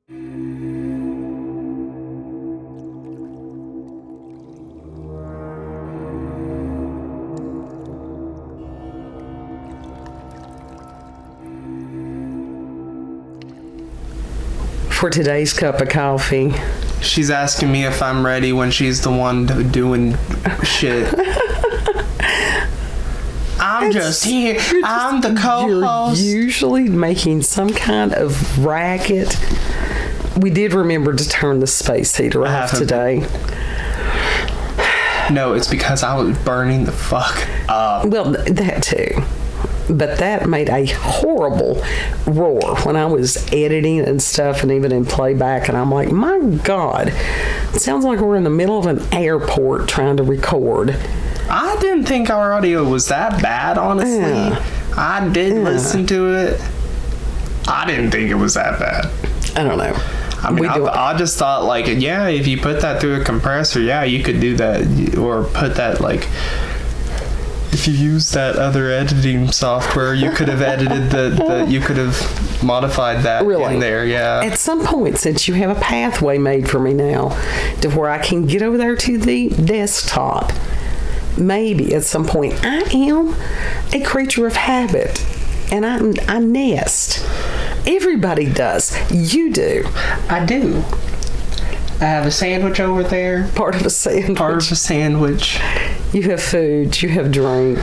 For today's cup of coffee. She's asking me if I'm ready when she's the one doing shit. I'm just here. I'm the co-host. You're usually making some kind of racket. We did remember to turn the space heater off today. No, it's because I was burning the fuck up. Well, that too. But that made a horrible roar when I was editing and stuff, and even in playback, and I'm like, my God, it sounds like we're in the middle of an airport trying to record. I didn't think our audio was that bad, honestly. Yeah. I did listen to it. I didn't think it was that bad. I don't know. I mean, I just thought, like, yeah, if you put that through a compressor, yeah, you could do that, or put that, like... If you use that other editing software, you could have edited you could have modified that in there, yeah. At some point, since you have a pathway made for me now to where I can get over there to the desktop, maybe at some point, I am a creature of habit, and I nest. Everybody does. You do. I do. I have a sandwich over there. Part of a sandwich. You have food, you have drink,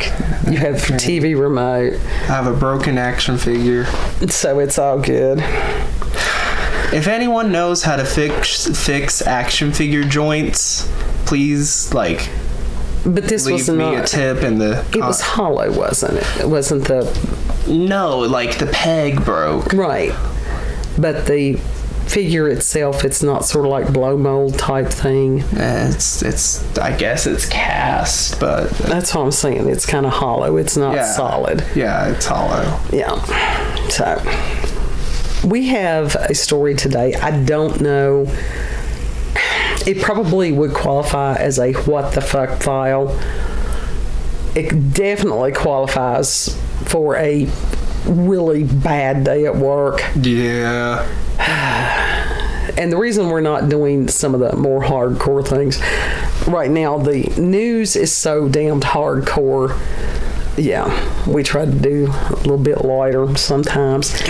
you have TV remote. I have a broken action figure. So it's all good. If anyone knows how to fix action figure joints, please, like, but this leave me a tip in the... It was hollow, wasn't it? It wasn't the... No, like the peg broke. Right. But the figure itself, it's not sort of like blow mold type thing. It's I guess it's cast, but that's what I'm saying. It's kind of hollow. It's not solid. Yeah, it's hollow. Yeah. So we have a story today. I don't know. It probably would qualify as a what the fuck file. It definitely qualifies for a really bad day at work. Yeah. And the reason we're not doing some of the more hardcore things right now, the news is so damned hardcore. Yeah, we try to do a little bit lighter sometimes.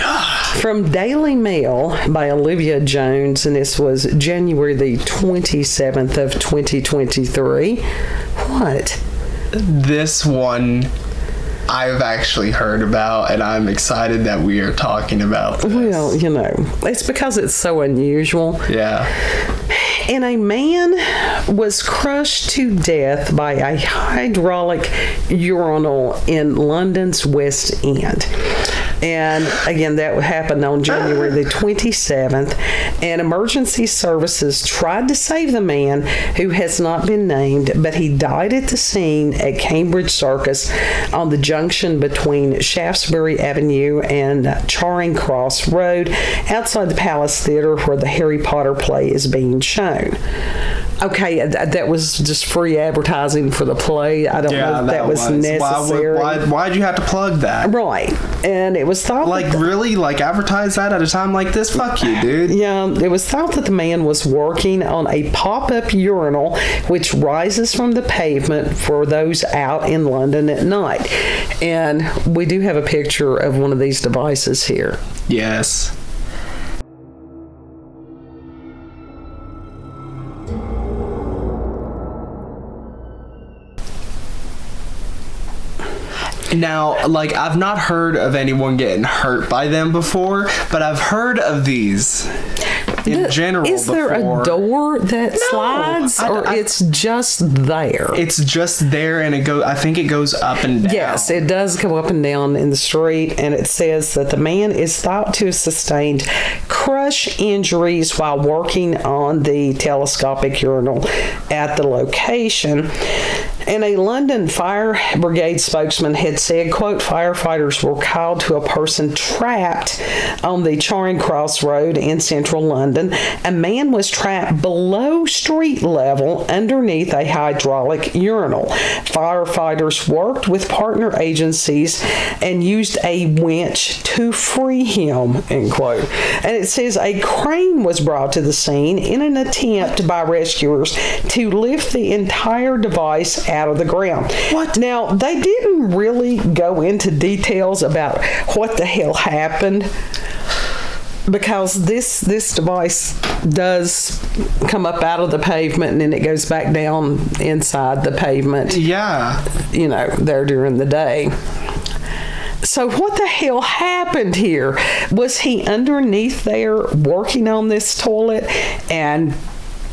From Daily Mail by Olivia Jones, and this was January the 27th of 2023. What? This one I've actually heard about, and I'm excited that we are talking about this. Well, you know, it's because it's so unusual. Yeah. And a man was crushed to death by a hydraulic urinal in London's West End. And again, that happened on January the 27th. And emergency services tried to save the man, who has not been named, but he died at the scene at Cambridge Circus on the junction between Shaftesbury Avenue and Charing Cross Road, outside the Palace Theatre where the Harry Potter play is being shown. Okay, that was just free advertising for the play. I don't know if that was necessary. Why'd you have to plug that? Right. And it was thought really advertise that at a time like this? Fuck you, dude. Yeah, it was thought that the man was working on a pop-up urinal which rises from the pavement for those out in London at night. And we do have a picture of one of these devices here. Yes. Now, I've not heard of anyone getting hurt by them before, but I've heard of these in general Is there before. A door that slides, or it's just there? It's just there, and I think it goes up and down. Yes, it does go up and down in the street, and it says that the man is thought to have sustained crush injuries while working on the telescopic urinal at the location. And a London fire brigade spokesman had said, quote, firefighters were called to a person trapped on the Charing Cross Road in central London. A man was trapped below street level underneath a hydraulic urinal. Firefighters worked with partner agencies and used a winch to free him, end quote. And it says a crane was brought to the scene in an attempt by rescuers to lift the entire device out of the ground. What? Now, they didn't really go into details about what the hell happened, because this device does come up out of the pavement and then it goes back down inside the pavement. Yeah. You know, there during the day. So what the hell happened here? Was he underneath there working on this toilet and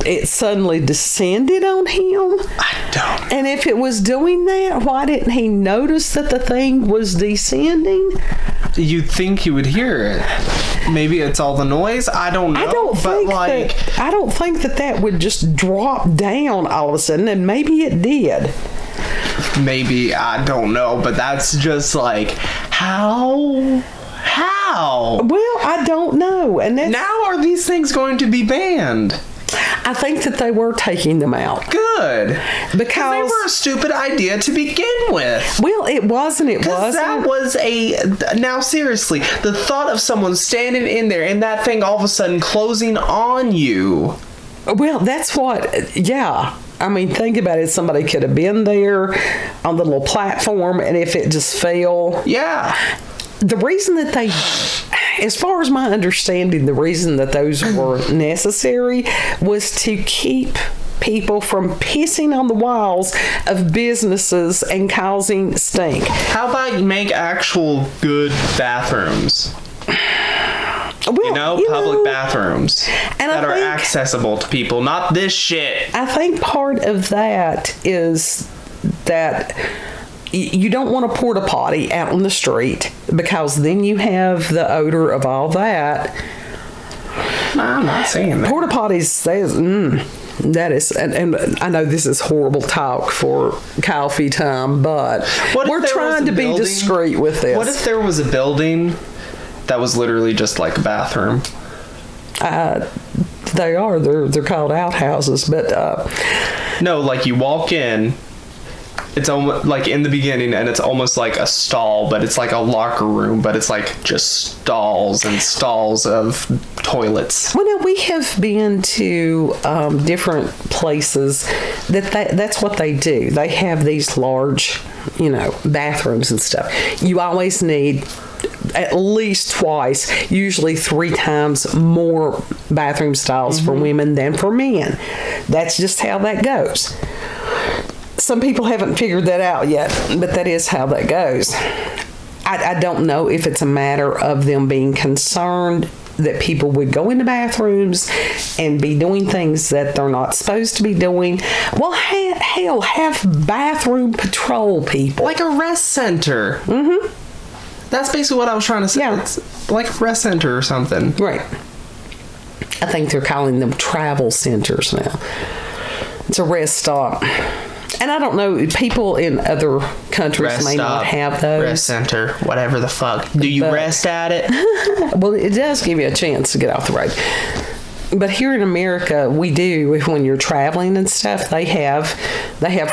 it suddenly descended on him? I don't. And if it was doing that, why didn't he notice that the thing was descending? You'd think you would hear it. Maybe it's all the noise. I don't know. I don't think that would just drop down all of a sudden, and maybe it did. Maybe, I don't know, but that's just like, how? Well, I don't know. And that's, Now are these things going to be banned? I think that they were taking them out. Good. Because they were a stupid idea to begin with. Well, it wasn't. That was now seriously, the thought of someone standing in there and that thing all of a sudden closing on you. Well, that's what, yeah. I mean, think about it. Somebody could have been there on the little platform, and if it just fell. Yeah. The reason that they, as far as my understanding, the reason that those were necessary was to keep people from pissing on the walls of businesses and causing stink. How about you make actual good bathrooms? Well, public bathrooms that are accessible to people, not this shit. I think part of that is that you don't want a porta potty out on the street, because then you have the odor of all that. I'm not saying that. Porta potties, that is, and I know this is horrible talk for coffee time, but we're trying to be discreet with this. What if there was a building that was literally just like a bathroom? They're called outhouses, but no, like you walk in, it's almost like in the beginning, and it's almost like a stall, but it's like a locker room, but it's like just stalls and stalls of toilets. Well, now we have been to different places that's what they do. They have these large, bathrooms and stuff. You always need at least twice, usually 3 times more bathroom stalls for women than for men. That's just how that goes. Some people haven't figured that out yet, but that is how that goes. I don't know if it's a matter of them being concerned that people would go into bathrooms and be doing things that they're not supposed to be doing. Well, hell, have bathroom patrol people. Like a rest center. Mm-hmm. That's basically what I was trying to say. Yeah. It's like a rest center or something. Right. I think they're calling them travel centers now. It's a rest stop. And I don't know, people in other countries may not have those. Rest center, whatever the fuck. Do you rest at it? Well, it does give you a chance to get off the road. But here in America, we do, when you're traveling and stuff, they have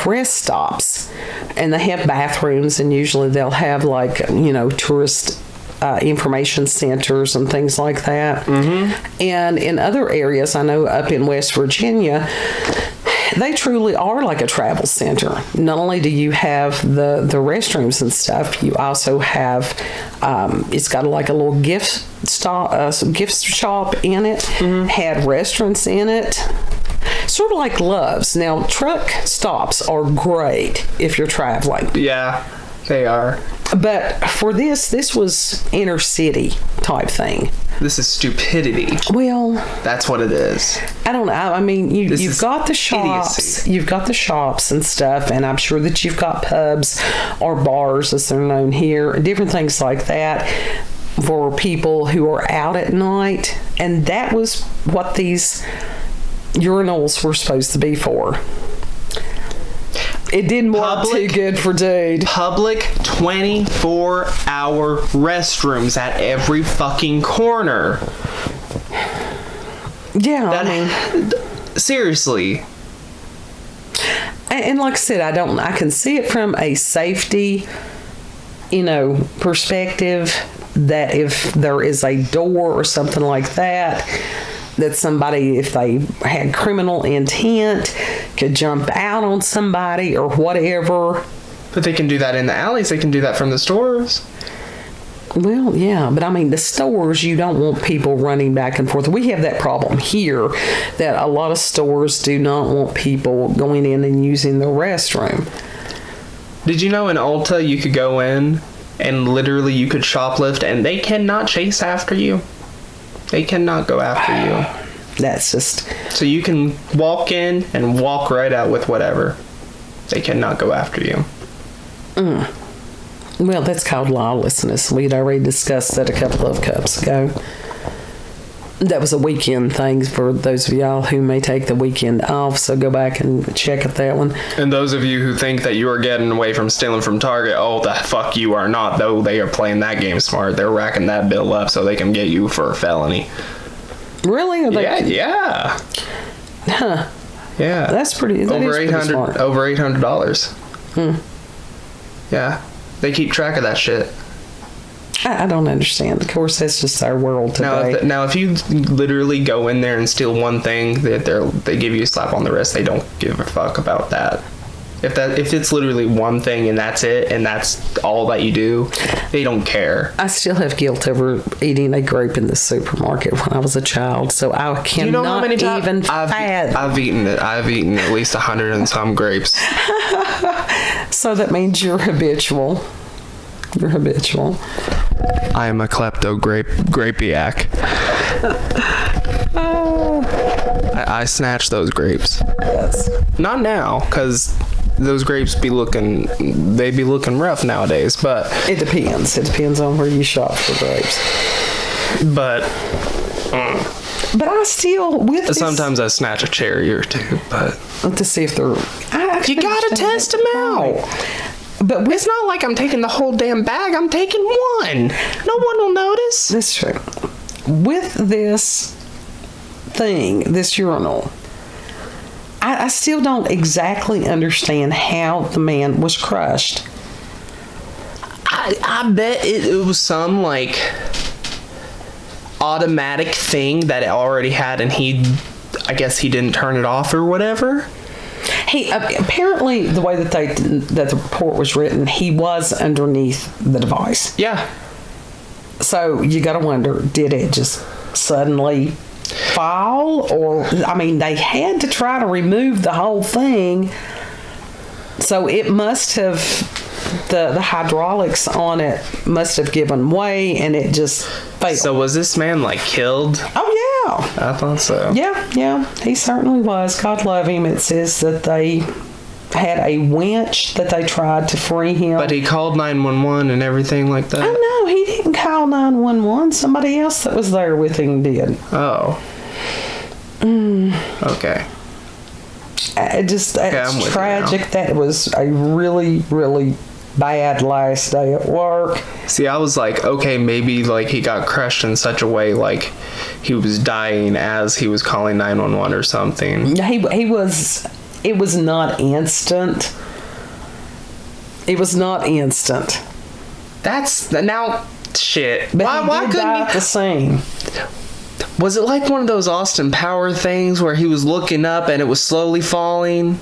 rest stops, and they have bathrooms, and usually they'll have tourist information centers and things like that. Mm-hmm. And in other areas, I know up in West Virginia, they truly are like a travel center. Not only do you have the restrooms and stuff, you also have it's got like a little gift shop in it, had restaurants in it, sort of like Love's. Now, truck stops are great if you're traveling. Yeah, they are. But for this was inner city type thing. This is stupidity. Well, that's what it is. I don't know. I mean, you've got the shops, idiocy. You've got the shops and stuff, and I'm sure that you've got pubs or bars, as they're known here, different things like that for people who are out at night. And that was what these urinals were supposed to be for. It didn't work too good for dude. Public 24-hour restrooms at every fucking corner. Yeah, Seriously. And like I said, I can see it from a safety, perspective, that if there is a door or something like that somebody, if they had criminal intent, could jump out on somebody or whatever. But they can do that in the alleys. They can do that from the stores. Well, yeah, but I mean, the stores, you don't want people running back and forth. We have that problem here, that a lot of stores do not want people going in and using the restroom. Did you know in Ulta you could go in and literally you could shoplift and they cannot chase after you? They cannot go after you. That's just... So you can walk in and walk right out with whatever. They cannot go after you. Well, that's called lawlessness. We'd already discussed that a couple of cups ago. That was a weekend thing for those of y'all who may take the weekend off, so go back and check at that one. And those of you who think that you are getting away from stealing from Target, oh, the fuck you are not, though. They are playing that game smart. They're racking that bill up so they can get you for a felony. Really? Yeah. Huh. Yeah. That's pretty... That over is pretty smart. Over $800. Yeah. They keep track of that shit. I don't understand. Of course, that's just our world today. Now, if you literally go in there and steal one thing, they give you a slap on the wrist. They don't give a fuck about that. If it's literally one thing and that's it, and that's all that you do, they don't care. I still have guilt over eating a grape in the supermarket when I was a child, so I cannot you know how many times even fathom. I've eaten it. I've eaten at least 100 and some grapes. So that means you're habitual. You're habitual. I am a grapiac. I snatch those grapes. Yes. Not now, because those grapes be looking rough nowadays, but... It depends. It depends on where you shop for grapes. But I still, with sometimes I snatch a cherry or two, but... To see if they're... You gotta test them out. But it's not like I'm taking the whole damn bag. I'm taking one. No one will notice. That's true. With this thing, this urinal, I still don't exactly understand how the man was crushed. I bet it was some, like, automatic thing that it already had, and I guess he didn't turn it off or whatever. He apparently, the way that the report was written, he was underneath the device. Yeah. So you got to wonder, did it just suddenly fall? Or, I mean, they had to try to remove the whole thing. So it must have, the hydraulics on it must have given way and it just failed. So was this man, like, killed? Oh, yeah. I thought so. Yeah, he certainly was. God love him. It says that they had a winch that they tried to free him. But he called 911 and everything like that? Oh, no, he didn't call 911. Somebody else that was there with him did. Oh. Okay. It's tragic. That was a really, really bad last day at work. See, I was like, okay, maybe like he got crushed in such a way, like he was dying as he was calling 911 or something. He was. It was not instant. It was not instant. That's now shit. But why couldn't die at the scene? Was it like one of those Austin Power things where he was looking up and it was slowly falling?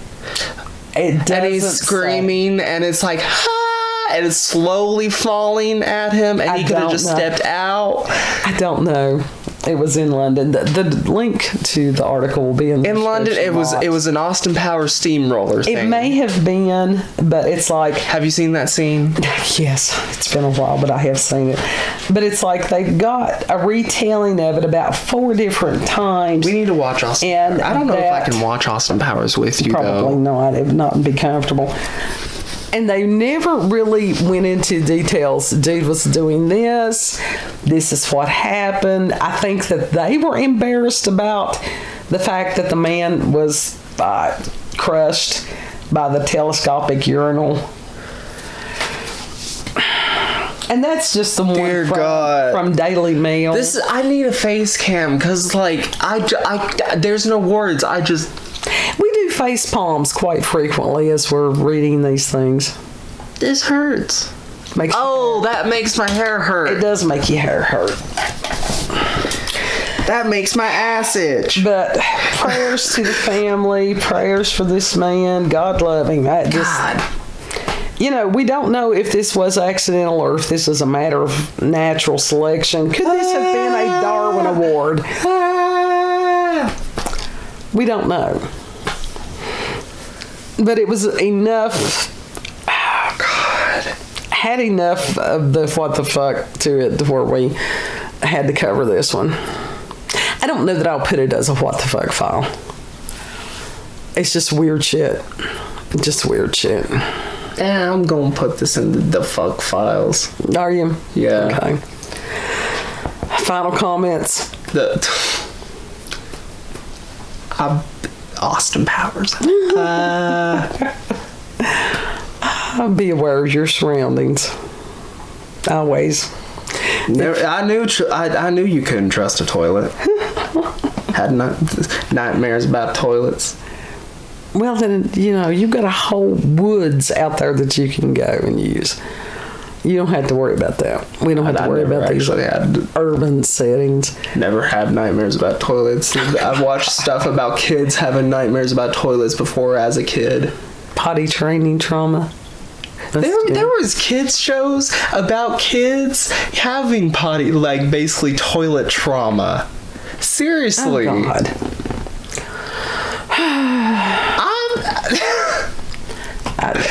It doesn't. And he's screaming, and it's like, ah, and it's slowly falling at him, and he could have just stepped out. I don't know. It was in London. The link to the article will be in the London. It was an Austin Power steamroller thing. It may have been, but it's like... Have you seen that scene? Yes, it's been a while, but I have seen it. But it's like they got a retelling of it about 4 different times. We need to watch Austin Powers. I don't know if I can watch Austin Powers with you, probably though. Not. It would not be comfortable. And they never really went into details. Dude was doing this. This is what happened. I think that they were embarrassed about the fact that the man was crushed. by the telescopic urinal. And that's just the one Dear God. from Daily Mail. I need a face cam because, like, I there's no words. We do face palms quite frequently as we're reading these things. This hurts. That makes my hair hurt. It does make your hair hurt. That makes my ass itch. But prayers to the family, prayers for this man. God love him. God. You know, we don't know if this was accidental or if this is a matter of natural selection. Could this have been a Darwin Award? We don't know. But it was enough. Oh, God. Had enough of the what the fuck to it where we had to cover this one. I don't know that I'll put it as a what the fuck file. It's just weird shit. Just weird shit. Yeah, I'm gonna put this in the fuck files. Are you? Yeah. Okay. Final comments. Austin Powers. Be aware of your surroundings. Always. I knew you couldn't trust a toilet. Had nightmares about toilets. Well, then, you know, you've got a whole woods out there that you can go and use. You don't have to worry about that. We don't have to worry about these urban settings. Never had nightmares about toilets. I've watched stuff about kids having nightmares about toilets before as a kid. Potty training trauma. There was kids shows about kids having basically toilet trauma. Seriously. Oh, God.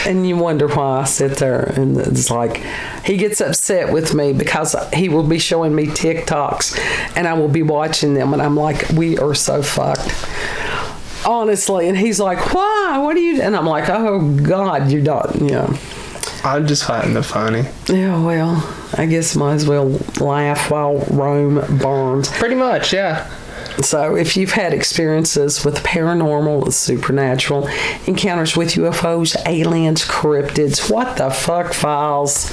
And you wonder why I sit there and it's like he gets upset with me because he will be showing me TikToks and I will be watching them and I'm like, we are so fucked. Honestly. And he's like, why? What are you? And I'm like, oh God, you're not, you know. I'm just finding it funny. Yeah, well, I guess might as well laugh while Rome burns. Pretty much, yeah. So if you've had experiences with paranormal, supernatural, encounters with UFOs, aliens, cryptids, what the fuck files,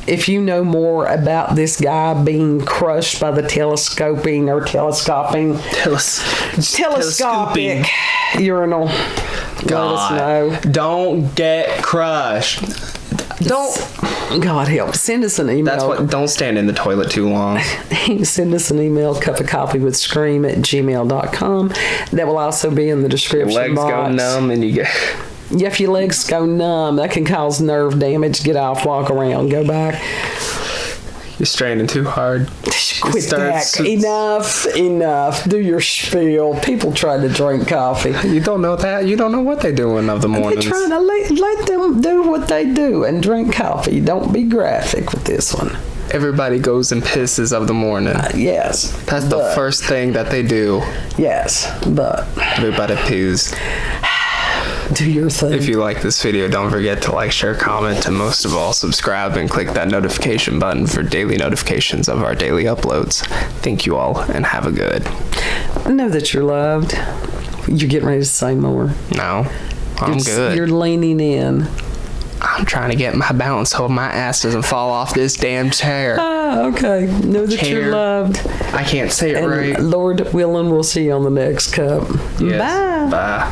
if you know more about this guy being crushed by the telescopic urinal, let us know. Don't get crushed. God help. Send us an email. Don't stand in the toilet too long. Send us an email, cupofcoffeewithscream@gmail.com. That will also be in the description Your legs box. go numb and you get... Yeah, if your legs go numb, that can cause nerve damage. Get off, walk around, go back. You're straining too hard. Quit that. Enough. Do your spiel. People try to drink coffee. You don't know that. You don't know what they're doing of the mornings. They're trying to let them do what they do and drink coffee. Don't be graphic with this one. Everybody goes and pisses of the morning. Yes. That's the first thing that they do. Yes, but... Everybody poos. Do your thing. If you like this video, don't forget to like, share, comment, and most of all, subscribe and click that notification button for daily notifications of our daily uploads. Thank you all, and have a good. Know that you're loved. You're getting ready to say more. No, I'm good. You're leaning in. I'm trying to get my balance so my ass doesn't fall off this damn chair. Okay. Know that you're loved. I can't say it and right. Lord willing, we'll see you on the next cup. Yes. Bye. Bye.